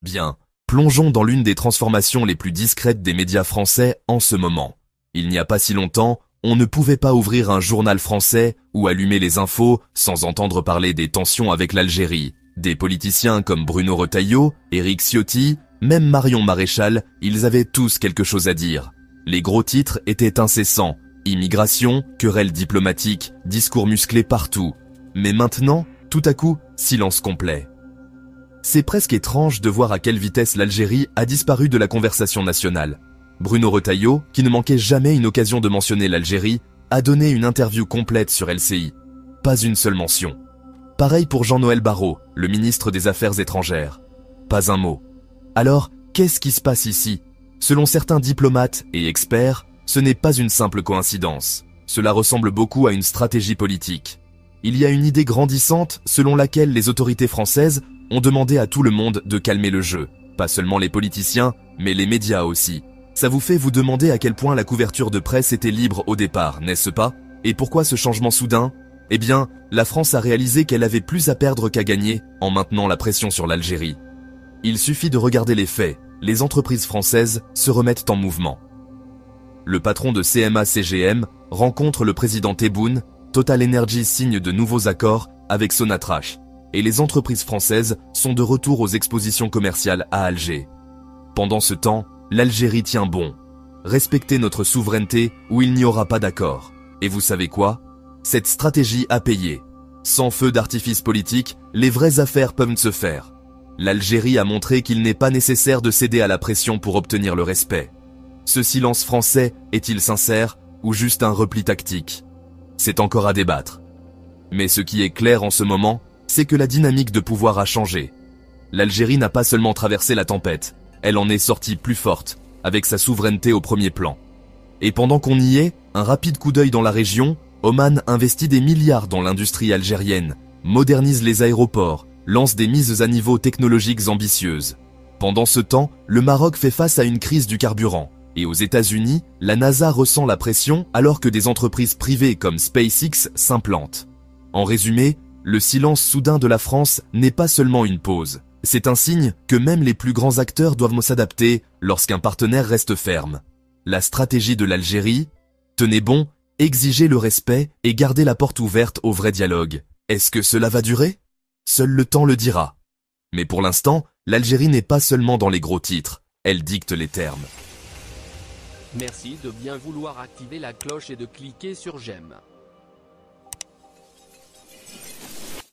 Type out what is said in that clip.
Bien, plongeons dans l'une des transformations les plus discrètes des médias français en ce moment. Il n'y a pas si longtemps, on ne pouvait pas ouvrir un journal français ou allumer les infos sans entendre parler des tensions avec l'Algérie. Des politiciens comme Bruno Retailleau, Éric Ciotti, même Marion Maréchal, ils avaient tous quelque chose à dire. Les gros titres étaient incessants. Immigration, querelles diplomatiques, discours musclés partout. Mais maintenant, tout à coup, silence complet. C'est presque étrange de voir à quelle vitesse l'Algérie a disparu de la conversation nationale. Bruno Retailleau, qui ne manquait jamais une occasion de mentionner l'Algérie, a donné une interview complète sur LCI. Pas une seule mention. Pareil pour Jean-Noël Barrot, le ministre des Affaires étrangères. Pas un mot. Alors, qu'est-ce qui se passe ici? Selon certains diplomates et experts, ce n'est pas une simple coïncidence. Cela ressemble beaucoup à une stratégie politique. Il y a une idée grandissante selon laquelle les autorités françaises ont demandé à tout le monde de calmer le jeu. Pas seulement les politiciens, mais les médias aussi. Ça vous fait vous demander à quel point la couverture de presse était libre au départ, n'est-ce pas? Et pourquoi ce changement soudain? Eh bien, la France a réalisé qu'elle avait plus à perdre qu'à gagner en maintenant la pression sur l'Algérie. Il suffit de regarder les faits, les entreprises françaises se remettent en mouvement. Le patron de CMA-CGM rencontre le président Tebboune, Total Energy signe de nouveaux accords avec Sonatrach, et les entreprises françaises sont de retour aux expositions commerciales à Alger. Pendant ce temps, l'Algérie tient bon. Respectez notre souveraineté ou il n'y aura pas d'accord. Et vous savez quoi? Cette stratégie a payé. Sans feu d'artifice politique, les vraies affaires peuvent se faire. L'Algérie a montré qu'il n'est pas nécessaire de céder à la pression pour obtenir le respect. Ce silence français est-il sincère ou juste un repli tactique? C'est encore à débattre. Mais ce qui est clair en ce moment, c'est que la dynamique de pouvoir a changé. L'Algérie n'a pas seulement traversé la tempête, elle en est sortie plus forte, avec sa souveraineté au premier plan. Et pendant qu'on y est, un rapide coup d'œil dans la région, Oman investit des milliards dans l'industrie algérienne, modernise les aéroports, lance des mises à niveau technologiques ambitieuses. Pendant ce temps, le Maroc fait face à une crise du carburant. Et aux États-Unis, la NASA ressent la pression alors que des entreprises privées comme SpaceX s'implantent. En résumé, le silence soudain de la France n'est pas seulement une pause. C'est un signe que même les plus grands acteurs doivent s'adapter lorsqu'un partenaire reste ferme. La stratégie de l'Algérie? Tenez bon, exigez le respect et gardez la porte ouverte au vrai dialogue. Est-ce que cela va durer? Seul le temps le dira. Mais pour l'instant, l'Algérie n'est pas seulement dans les gros titres, elle dicte les termes. Merci de bien vouloir activer la cloche et de cliquer sur j'aime.